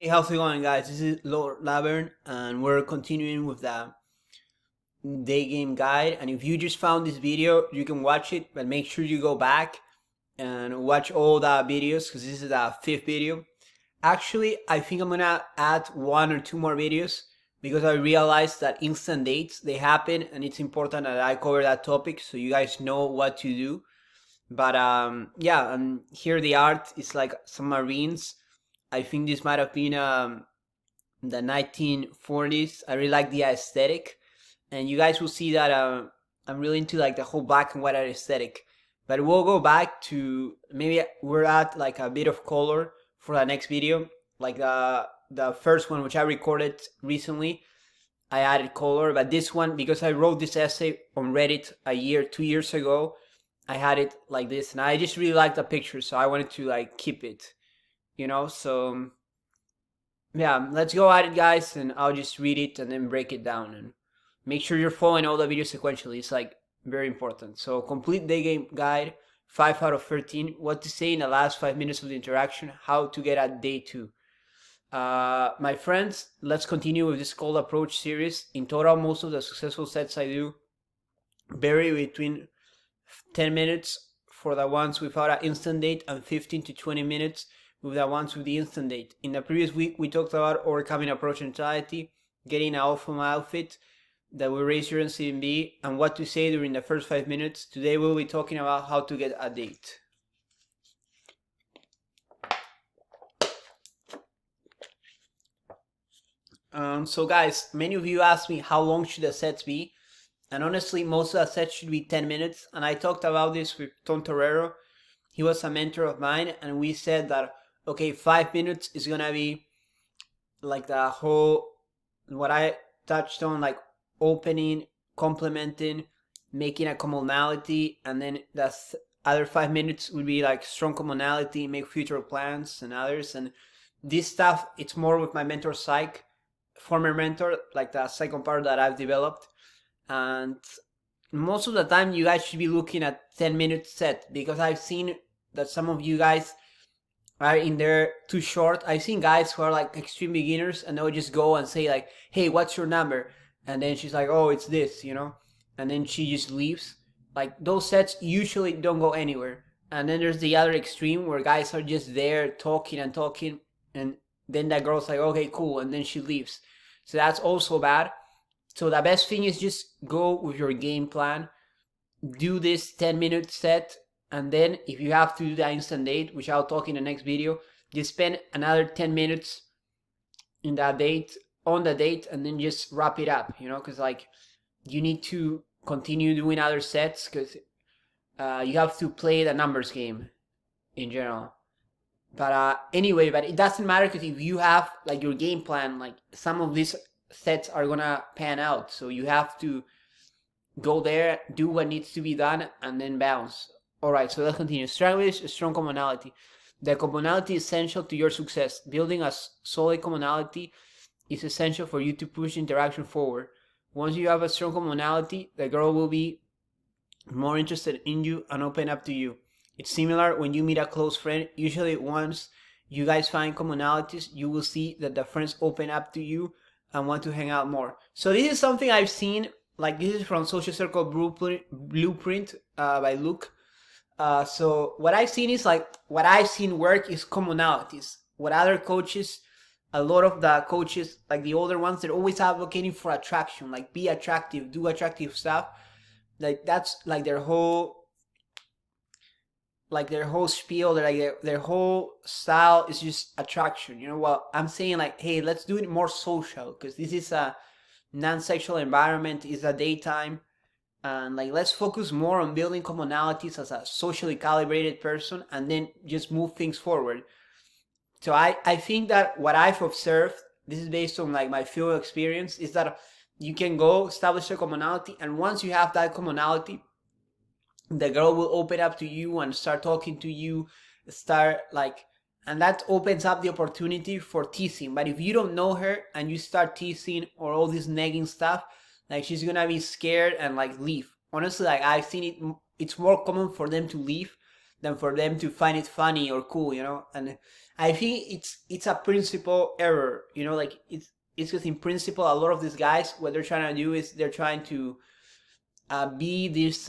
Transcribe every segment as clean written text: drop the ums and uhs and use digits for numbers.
Hey, how's it going, guys? This is Lord Laverne, and we're continuing with the day game guide. And if you just found this video, you can watch it, but make sure you go back and watch all the videos because this is the fifth video. Actually, I think I'm gonna add one or two more videos because I realized that instant dates they happen, and it's important that I cover that topic so you guys know what to do. But yeah, and here the art is like some marines. I think this might have been the 1940s. I really like the aesthetic, and you guys will see that I'm really into like the whole black and white aesthetic. But we'll go back to maybe we're at like a bit of color for the next video, like the first one which I recorded recently. I added color, but this one because I wrote this essay on Reddit a year, 2 years ago, I had it like this, and I just really liked the picture, so I wanted to like keep it, So yeah, let's go at it, guys, and I'll just read it and then break it down. And make sure you're following all the videos sequentially. It's like very important. So complete day game guide, 5 out of 13. What to say in the last 5 minutes of the interaction. How to get at day 2. My friends, let's continue with this cold approach series. In total, most of the successful sets I do vary between 10 minutes for the ones without an instant date and 15 to 20 minutes with the ones with the instant date. In the previous week, we talked about overcoming approach anxiety, getting an awesome outfit that will raise your NCMB, and what to say during the first 5 minutes. Today, we'll be talking about how to get a date. So guys, many of you asked me how long should the sets be, and honestly, most of the sets should be 10 minutes, and I talked about this with Tom Torero. He was a mentor of mine, and we said that, okay, 5 minutes is gonna be like the whole, what I touched on, like opening, complementing, making a commonality, and then the other 5 minutes would be like strong commonality, make future plans and others. And this stuff, it's more with my mentor Psych, former mentor, like the second part that I've developed. And most of the time you guys should be looking at 10-minute set, because I've seen that some of you guys are in there too short. I've seen guys who are like extreme beginners and they'll just go and say like, hey, what's your number? And then she's like, oh, it's this, and then she just leaves. Like those sets usually don't go anywhere. And then there's the other extreme where guys are just there talking and talking, and then that girl's like, okay, cool, and then she leaves. So that's also bad. So the best thing is just go with your game plan, do this 10-minute set, and then if you have to do the instant date, which I'll talk in the next video, just spend another 10 minutes in that date, on the date, and then just wrap it up, because like you need to continue doing other sets, because you have to play the numbers game in general. But anyway, but it doesn't matter, because if you have like your game plan, like some of these sets are gonna pan out, so you have to go there, do what needs to be done, and then bounce. Alright, so let's continue. Establish strong commonality. The commonality is essential to your success. Building a solid commonality is essential for you to push interaction forward. Once you have a strong commonality, the girl will be more interested in you and open up to you. It's similar when you meet a close friend. Usually once you guys find commonalities, you will see that the friends open up to you and want to hang out more. So this is something I've seen, like this is from Social Circle Blueprint by Luke. So what I've seen is like, what I've seen work is commonalities. What other coaches, a lot of the coaches, like the older ones, they're always advocating for attraction, like be attractive, do attractive stuff. Like that's like their whole spiel. They're like their whole style is just attraction. What I'm saying, like, hey, let's do it more social, because this is a non-sexual environment, is a daytime, and like let's focus more on building commonalities as a socially calibrated person, and then just move things forward. So I think that what I've observed, this is based on like my field experience, is that you can go establish a commonality, and once you have that commonality, the girl will open up to you and start talking to you, and that opens up the opportunity for teasing. But if you don't know her and you start teasing or all this nagging stuff, like she's gonna be scared and like leave. Honestly, like I've seen it, it's more common for them to leave than for them to find it funny or cool, and I think it's a principle error. You know, like it's because in principle, a lot of these guys, what they're trying to do is they're trying to be this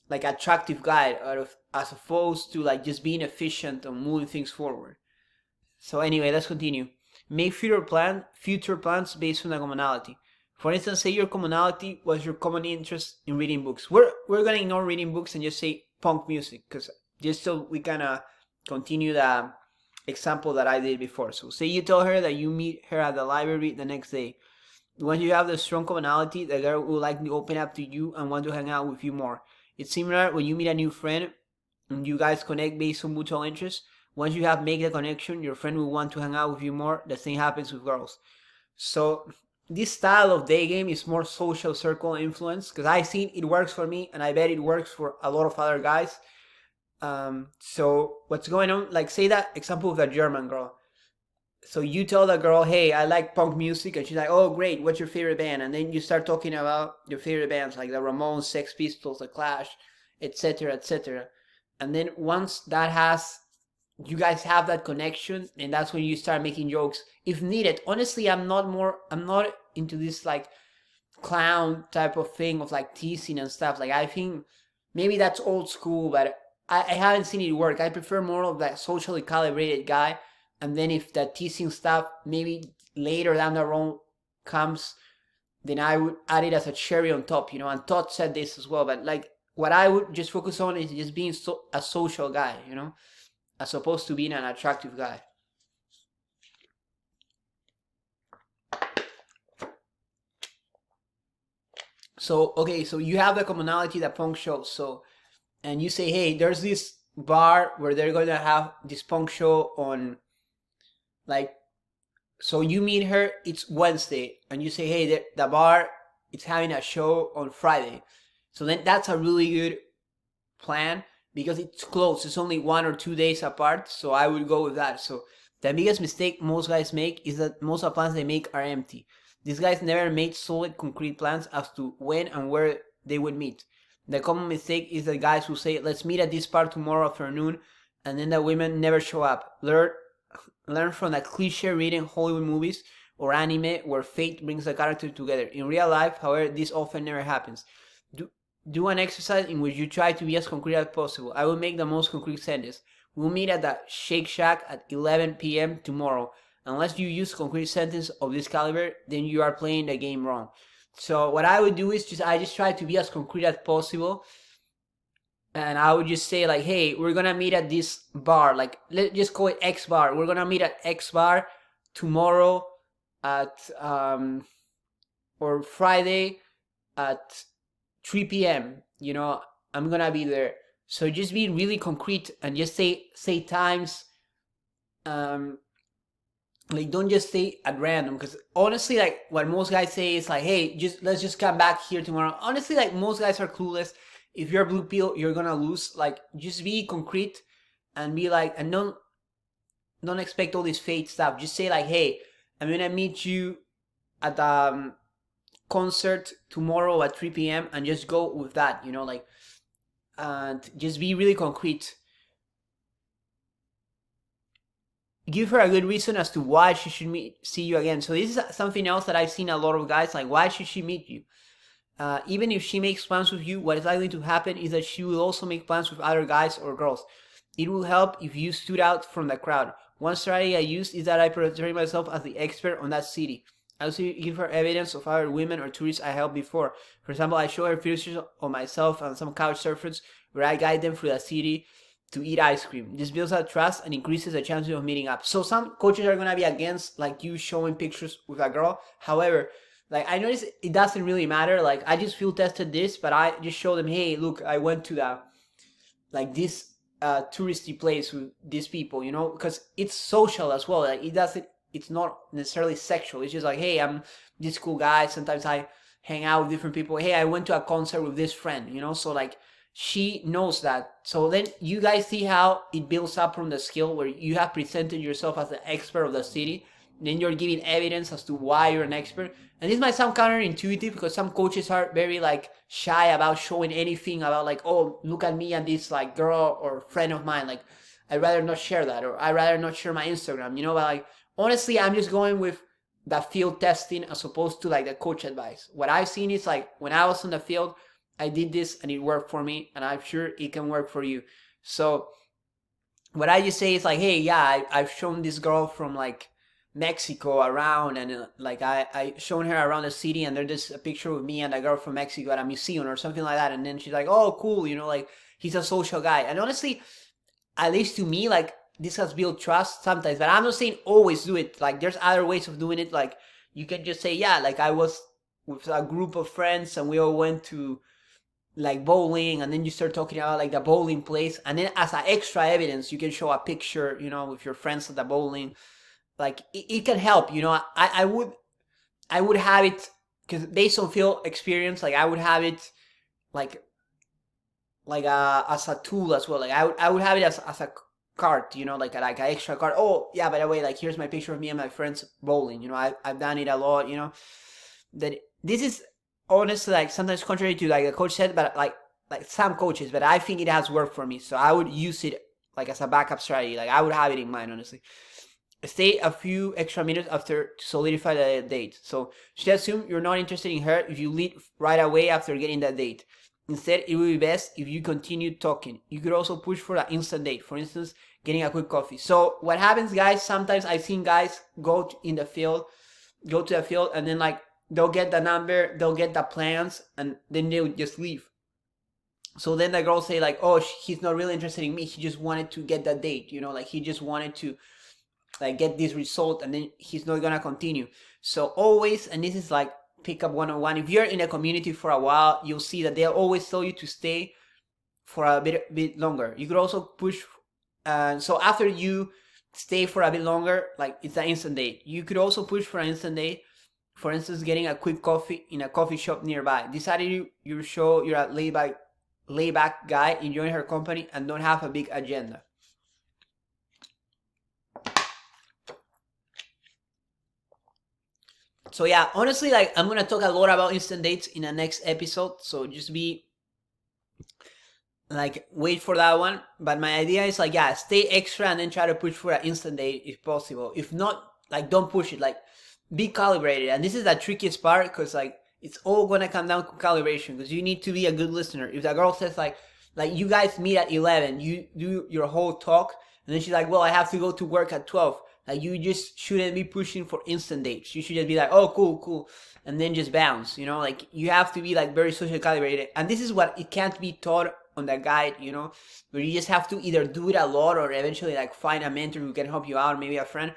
like attractive guy out of, as opposed to like just being efficient and moving things forward. So anyway, let's continue. Make future plans based on a commonality. For instance, say your commonality was your common interest in reading books. We're gonna ignore reading books and just say punk music, because just so we kind of continue the example that I did before. So say you tell her that you meet her at the library the next day. Once you have the strong commonality, the girl will likely open up to you and want to hang out with you more. It's similar when you meet a new friend and you guys connect based on mutual interests. Once you have made the connection, your friend will want to hang out with you more. The same happens with girls. So this style of day game is more social circle influence, because I've seen it works for me, and I bet it works for a lot of other guys. So what's going on? Like, say that example with a German girl. So you tell the girl, hey, I like punk music, and she's like, oh, great, what's your favorite band? And then you start talking about your favorite bands, like the Ramones, Sex Pistols, the Clash, etc., etc. And then once that has, you guys have that connection, and that's when you start making jokes if needed. Honestly, I'm not into this like clown type of thing of like teasing and stuff. Like, I think maybe that's old school, but I haven't seen it work. I prefer more of that socially calibrated guy. And then if that teasing stuff maybe later down the road comes, then I would add it as a cherry on top, you know. And Todd said this as well, but like what I would just focus on is just being a social guy, you know, as opposed to being an attractive guy. So, okay, so you have the commonality that punk shows. So, and you say, hey, there's this bar where they're going to have this punk show on, like, so you meet her, it's Wednesday, and you say, hey, the bar, it's having a show on Friday. So then that's a really good plan, because it's close. It's only 1 or 2 days apart, so I would go with that. So the biggest mistake most guys make is that most of the plans they make are empty. These guys never made solid, concrete plans as to when and where they would meet. The common mistake is the guys who say, let's meet at this bar tomorrow afternoon, and then the women never show up. Learn from the cliche reading Hollywood movies or anime where fate brings the character together. In real life, however, this often never happens. Do an exercise in which you try to be as concrete as possible. I will make the most concrete sentence. We'll meet at the Shake Shack at 11 p.m. tomorrow. Unless you use concrete sentence of this caliber, then you are playing the game wrong. So what I would do is I just try to be as concrete as possible. And I would just say like, hey, we're going to meet at this bar. Like, let's just call it X bar. We're going to meet at X bar tomorrow at, or Friday at 3 p.m. You know, I'm going to be there. So just be really concrete and just say times. Like, don't just say at random, because honestly, like what most guys say is like, hey, let's just come back here tomorrow. Honestly, like most guys are clueless. If you're blue pill, you're gonna lose. Like, just be concrete and be like, and don't expect all this fake stuff. Just say like, hey, I'm gonna meet you at the concert tomorrow at 3 p.m. and just go with that, you know, like, and just be really concrete. Give her a good reason as to why she should see you again. So this is something else that I've seen a lot of guys, like, why should she meet you? Even if she makes plans with you, what is likely to happen is that she will also make plans with other guys or girls. It will help if you stood out from the crowd. One strategy I use is that I portray myself as the expert on that city. I also give her evidence of other women or tourists I helped before. For example, I show her pictures of myself and some couch surfers where I guide them through the city to eat ice cream. This builds up trust and increases the chances of meeting up. So some coaches are going to be against like you showing pictures with a girl. However, like, I notice it doesn't really matter. Like, I just field tested this, but I just show them, hey, look, I went to the, like, this touristy place with these people, you know, because it's social as well. Like, it's not necessarily sexual. It's just like, hey, I'm this cool guy. Sometimes I hang out with different people. Hey, I went to a concert with this friend, you know, so like, she knows that. So then you guys see how it builds up from the skill where you have presented yourself as the expert of the city. Then you're giving evidence as to why you're an expert. And this might sound counterintuitive because some coaches are very like shy about showing anything about like, oh, look at me and this like girl or friend of mine. Like, I'd rather not share that, or I'd rather not share my Instagram, you know. But like, honestly, I'm just going with the field testing as opposed to like the coach advice. What I've seen is like, when I was on the field, I did this and it worked for me, and I'm sure it can work for you. So what I just say is like, hey, yeah, I've shown this girl from like Mexico around, and like I shown her around the city, and there's just a picture of me and a girl from Mexico at a museum or something like that, and then she's like, oh, cool, you know, like he's a social guy. And honestly, at least to me, like this has built trust sometimes, but I'm not saying always do it. Like there's other ways of doing it. Like you can just say, yeah, like I was with a group of friends and we all went to like bowling, and then you start talking about like the bowling place, and then as an extra evidence you can show a picture, you know, with your friends at the bowling. Like it can help, you know. I would have it, because based on field experience, like I would have it like as a tool as well. Like I would have it as a card, you know, like an extra card. Oh yeah, by the way, like here's my picture of me and my friends bowling, you know. I've done it a lot, you know. That this is honestly like sometimes contrary to like the coach said, but like some coaches, but I think it has worked for me, so I would use it like as a backup strategy. Like I would have it in mind, honestly. Stay a few extra minutes after to solidify the date. So she assume you're not interested in her if you leave right away after getting that date. Instead, it would be best if you continue talking. You could also push for an instant date. For instance, getting a quick coffee. So what happens, guys, sometimes I've seen guys go to the field, and then like they'll get the number, they'll get the plans, and then they'll just leave. So then the girl say like, oh, he's not really interested in me. He just wanted to get that date, you know, like he just wanted to like get this result, and then he's not gonna continue. So always, and this is like pickup 101, if you're in a community for a while, you'll see that they'll always tell you to stay for a bit longer. You could also push, so after you stay for a bit longer, like it's an instant date. You could also push for an instant date. For instance, getting a quick coffee in a coffee shop nearby. Decided you show you're a laid back guy, enjoying her company, and don't have a big agenda. So yeah, honestly, like I'm gonna talk a lot about instant dates in the next episode, so just be like, wait for that one. But my idea is like, yeah, stay extra and then try to push for an instant date if possible. If not, like don't push it, like be calibrated. And this is the trickiest part, because like it's all gonna come down to calibration, because you need to be a good listener. If the girl says like you guys meet at 11, you do your whole talk, and then she's like, well, I have to go to work at 12. Like you just shouldn't be pushing for instant dates. You should just be like, oh, cool, and then just bounce, you know. Like you have to be like very social calibrated, and this is what it can't be taught on the guide, you know, where you just have to either do it a lot or eventually like find a mentor who can help you out, or maybe a friend.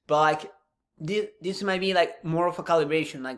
But like this might be like more of a calibration, like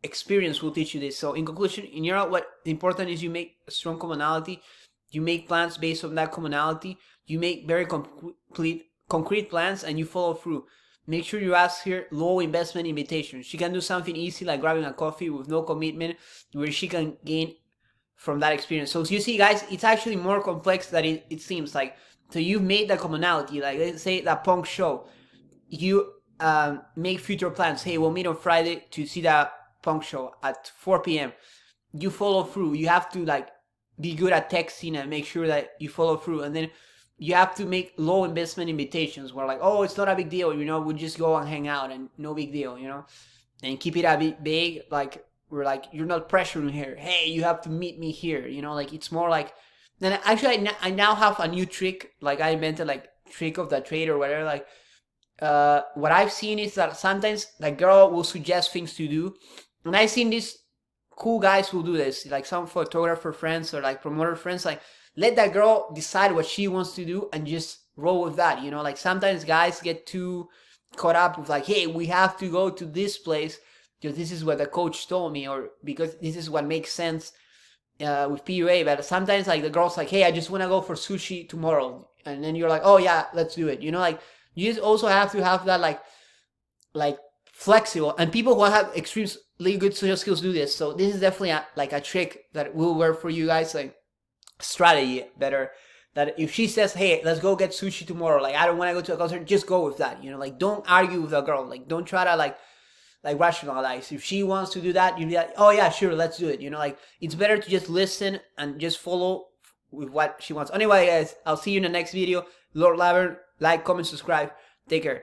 experience will teach you this. So in conclusion, in Europe, what important is you make a strong commonality, you make plans based on that commonality, you make very concrete plans, and you follow through. Make sure you ask her low investment invitations. She can do something easy like grabbing a coffee with no commitment, where she can gain from that experience. So you see, guys, it's actually more complex than it seems. Like, so you've made the commonality, like let's say that punk show, you make future plans. Hey, we'll meet on Friday to see that punk show at 4 p.m. You follow through. You have to like be good at texting and make sure that you follow through. And then you have to make low investment invitations where like, oh, it's not a big deal, you know, we'll just go and hang out and no big deal, you know, and keep it a bit vague. Like we're like, you're not pressuring her. Hey, you have to meet me here, you know, like it's more like. Then actually, I now have a new trick. Like I invented like trick of the trade or whatever. Like what I've seen is that sometimes the girl will suggest things to do, and I've seen these cool guys who do this, like some photographer friends or like promoter friends, like let that girl decide what she wants to do and just roll with that, you know. Like sometimes guys get too caught up with like, hey, we have to go to this place because this is what the coach told me, or because this is what makes sense with PUA. But sometimes like the girl's like, hey, I just want to go for sushi tomorrow, and then you're like, oh yeah, let's do it, you know. Like you just also have to have that like flexible, and people who have extremely good social skills do this. So this is definitely a trick that will work for you guys, like strategy better, that if she says, hey, let's go get sushi tomorrow, like I don't want to go to a concert, just go with that, you know. Like don't argue with a girl, like don't try to like rationalize. If she wants to do that, you'll be like, oh yeah, sure, let's do it, you know. Like it's better to just listen and just follow with what she wants. Anyway, guys, I'll see you in the next video. Lord Laverne, like, comment, subscribe. Take care.